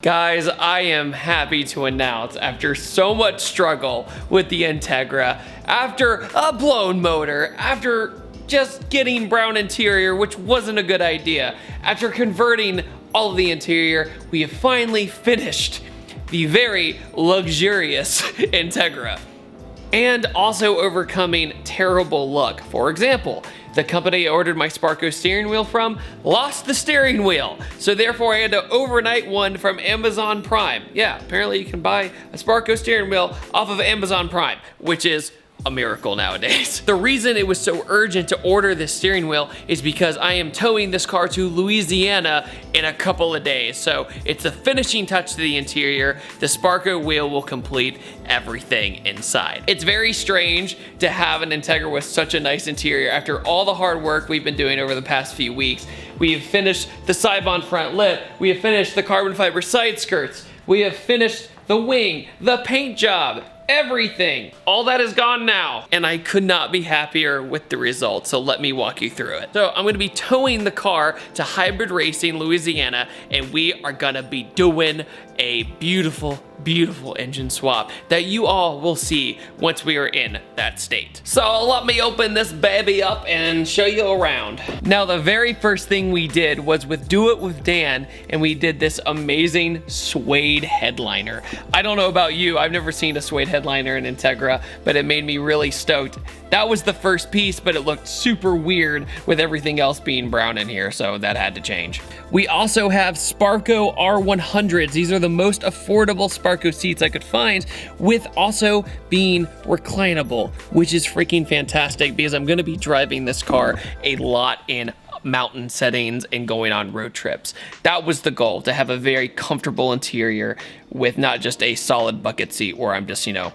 Guys, I am happy to announce, after so much struggle with the Integra, after a blown motor, after just getting brown interior, which wasn't a good idea, after converting all of the interior, we have finally finished the very luxurious Integra. And also overcoming terrible luck. For example, the company I ordered my Sparco steering wheel from lost the steering wheel. So therefore I had to overnight one from Amazon Prime. Yeah, apparently you can buy a Sparco steering wheel off of Amazon Prime, which is a miracle nowadays. The reason it was so urgent to order this steering wheel is because I am towing this car to Louisiana in a couple of days. So it's a finishing touch to the interior. The Sparco wheel will complete everything inside. It's very strange to have an Integra with such a nice interior after all the hard work we've been doing over the past few weeks. We have finished the Sibon front lip. We have finished the carbon fiber side skirts. We have finished the wing, the paint job, everything. All that is gone now, and I could not be happier with the results, so let me walk you through it. So I'm gonna be towing the car to Hybrid Racing, Louisiana, and we are gonna be doing a beautiful, beautiful engine swap that you all will see once we are in that state. So let me open this baby up and show you around. Now, the very first thing we did was Do It With Dan, and we did this amazing suede headliner. I don't know about you, I've never seen a suede headliner in Integra, but it made me really stoked. That was the first piece, but it looked super weird with everything else being brown in here, so that had to change. We also have Sparco R100s. These are the most affordable Sparco seats I could find, with also being reclinable, which is freaking fantastic because I'm gonna be driving this car a lot in mountain settings and going on road trips. That was the goal, to have a very comfortable interior with not just a solid bucket seat where I'm just, you know,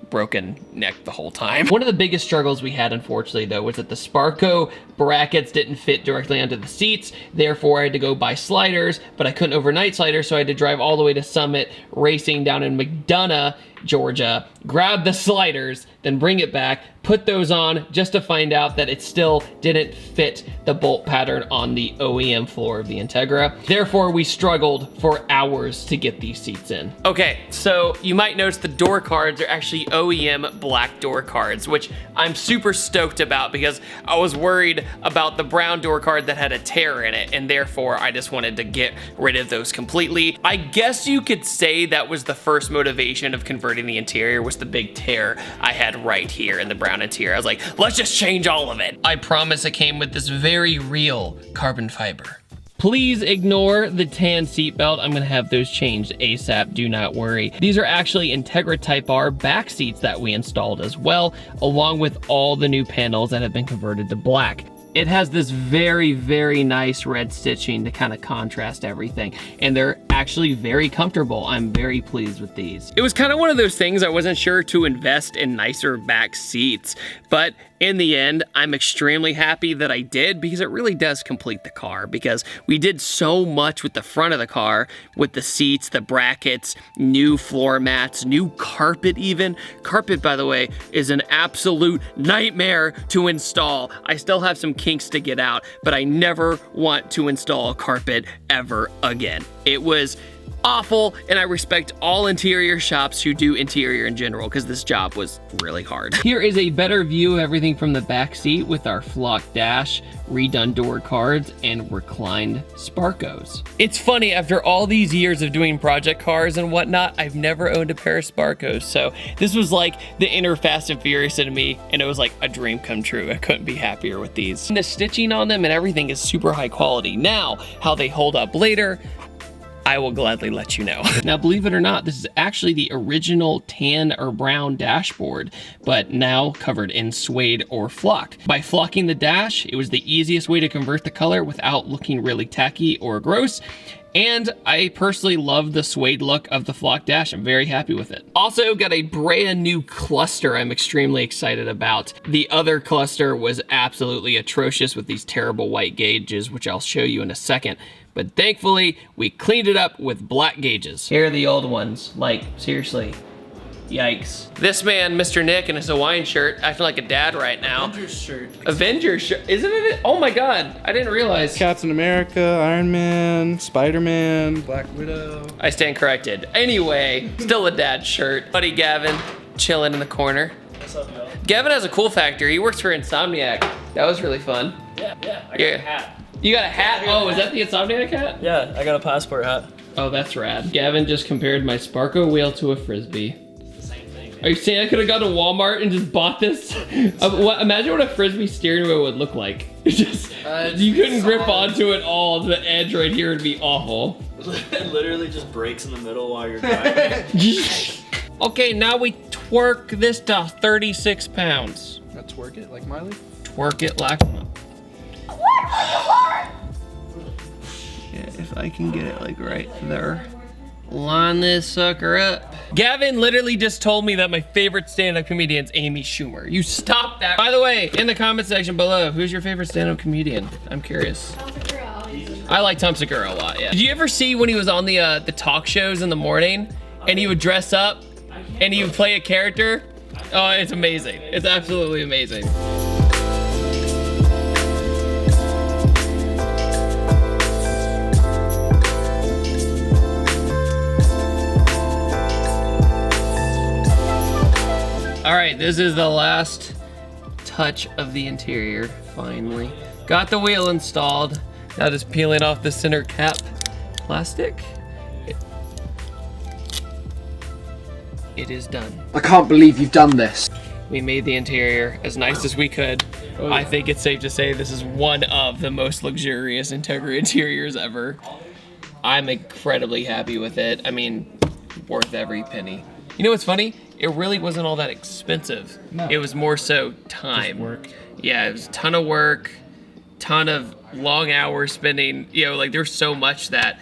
broken neck the whole time. One of the biggest struggles we had, unfortunately, though, was that the Sparco brackets didn't fit directly onto the seats. Therefore, I had to go buy sliders, but I couldn't overnight sliders, so I had to drive all the way to Summit Racing down in McDonough, Georgia, grab the sliders, then bring it back, put those on, just to find out that it still didn't fit the bolt pattern on the OEM floor of the Integra. Therefore, we struggled for hours to get these seats in. Okay, so you might notice the door cards are actually OEM black door cards, which I'm super stoked about because I was worried about the brown door card that had a tear in it, and therefore I just wanted to get rid of those completely. I guess you could say that was the first motivation of converting the interior, was the big tear I had right here in the brown interior. I was like, let's just change all of it. I promise it came with this very real carbon fiber. Please ignore the tan seatbelt. I'm gonna have those changed ASAP, do not worry. These are actually Integra Type R back seats that we installed as well, along with all the new panels that have been converted to black. It has this very, very nice red stitching to kind of contrast everything, and they're actually very comfortable. I'm very pleased with these. It was kind of one of those things I wasn't sure to invest in nicer back seats, but in the end, I'm extremely happy that I did because it really does complete the car, because we did so much with the front of the car, with the seats, the brackets, new floor mats, new carpet even. Carpet, by the way, is an absolute nightmare to install. I still have some kinks to get out, but I never want to install carpet ever again. It was awful, and I respect all interior shops who do interior in general, because this job was really hard. Here is a better view of everything from the back seat with our flock dash, redone door cards, and reclined Sparcos. It's funny, after all these years of doing project cars and whatnot, I've never owned a pair of Sparcos, so this was like the inner Fast and Furious in me, and it was like a dream come true. I couldn't be happier with these. And the stitching on them and everything is super high quality. Now, how they hold up later, I will gladly let you know. Now, believe it or not, this is actually the original tan or brown dashboard, but now covered in suede or flock. By flocking the dash, it was the easiest way to convert the color without looking really tacky or gross. And I personally love the suede look of the flock dash. I'm very happy with it. Also got a brand new cluster I'm extremely excited about. The other cluster was absolutely atrocious with these terrible white gauges, which I'll show you in a second. But thankfully, we cleaned it up with black gauges. Here are the old ones. Like, seriously, Yikes. This man, Mr. Nick, in his Hawaiian shirt, acting like a dad right now. Avengers shirt. Avengers shirt, isn't it? Oh my God, I didn't realize. Captain America, Iron Man, Spider-Man, Black Widow. I stand corrected. Anyway, still a dad shirt. Buddy Gavin, chilling in the corner. What's up, y'all? Gavin has a cool factor. He works for Insomniac. That was really fun. Yeah, I got a hat. You got a hat? Oh, is that the Insomniac hat? Yeah, I got a passport hat. Oh, that's rad. Gavin just compared my Sparko wheel to a Frisbee. Same thing. Are you saying I could have gone to Walmart and just bought this? Imagine what a Frisbee steering wheel would look like. Just, you couldn't grip onto it all. The edge right here would be awful. It literally just breaks in the middle while you're driving. Okay, now we twerk this to 36 pounds. Let's work it like Miley. Twerk it like... Yeah, if I can get it like right there. Line this sucker up. Gavin literally just told me that my favorite stand-up comedian is Amy Schumer. You stop that. By the way, in the comment section below, who's your favorite stand-up comedian? I'm curious. I like Tom Segura a lot, yeah. Did you ever see when he was on the talk shows in the morning and he would dress up and he would play a character? Oh, it's amazing. It's absolutely amazing. All right, this is the last touch of the interior, finally. Got the wheel installed. Now just peeling off the center cap plastic. It is done. I can't believe you've done this. We made the interior as nice as we could. I think it's safe to say this is one of the most luxurious Integra interiors ever. I'm incredibly happy with it. I mean, worth every penny. You know what's funny? It really wasn't all that expensive. No. It was more so time. Just work. Yeah, it was a ton of work, ton of long hours spending, you know, like there's so much that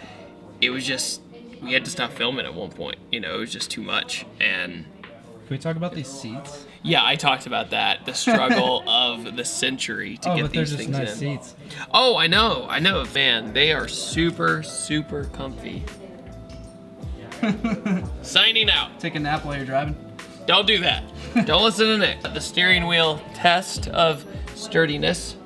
it was just, we had to stop filming at one point. You know, it was just too much. And Can we talk about these seats? yeah, I talked about that. The struggle of the century to get these things nice in. seats. Oh, I know, man. They are super, super comfy. Signing out. Take a nap while you're driving. Don't do that. Don't listen to Nick. The steering wheel test of sturdiness.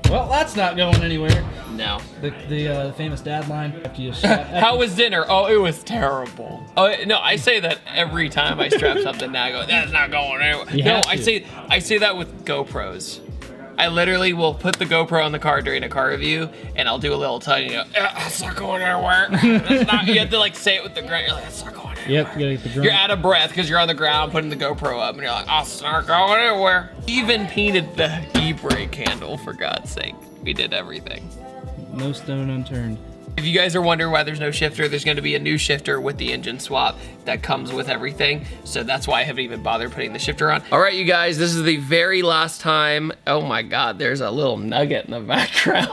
Well, that's not going anywhere. No. The famous dad line. After you How was dinner? Oh, it was terrible. Oh no, I say that every time I strap something down. I go, that's not going anywhere. You No, have I to. say that with GoPros. I literally will put the GoPro in the car during a car review, and I'll do a little tug and go, that's not going anywhere. That's not, you have to like say it with the ground. You're like, that's not going anywhere. Yep, you gotta get the drum. You're out of breath because you're on the ground putting the GoPro up, and you're like, oh, it's not going anywhere. Even painted the e-brake handle, for God's sake. We did everything. No stone unturned. If you guys are wondering why there's no shifter, there's going to be a new shifter with the engine swap that comes with everything. So that's why I haven't even bothered putting the shifter on. All right, you guys, this is the very last time. Oh my God, there's a little nugget in the background.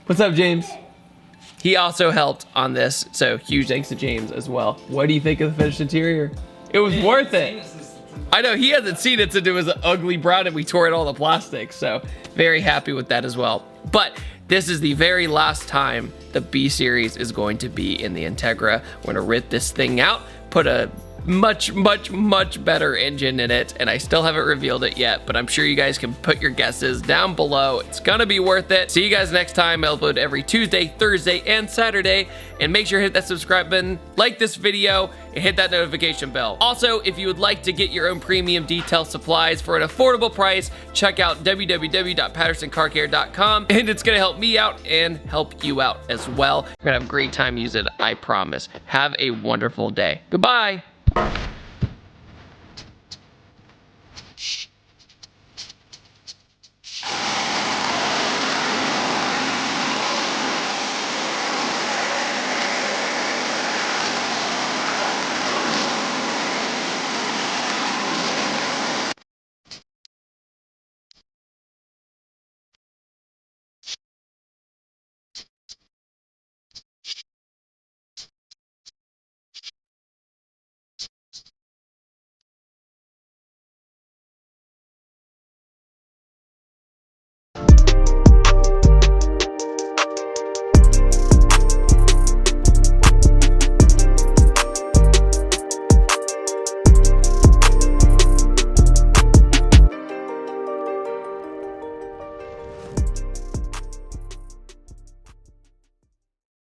What's up, James? He also helped on this, so huge thanks to James as well. What do you think of the finished interior? It was worth it. I know he hasn't seen it since it was an ugly brown and we tore it all the plastic, so very happy with that as well. But this is the very last time the B series is going to be in the Integra. We're gonna rip this thing out, put a much, much, much better engine in it, and I still haven't revealed it yet, but I'm sure you guys can put your guesses down below. It's gonna be worth it. See you guys next time. I upload every Tuesday, Thursday, and Saturday, and make sure to hit that subscribe button, like this video, and hit that notification bell. Also, if you would like to get your own premium detail supplies for an affordable price, check out www.pattersoncarcare.com, and it's gonna help me out and help you out as well. You're gonna have a great time using it, I promise. Have a wonderful day. Goodbye.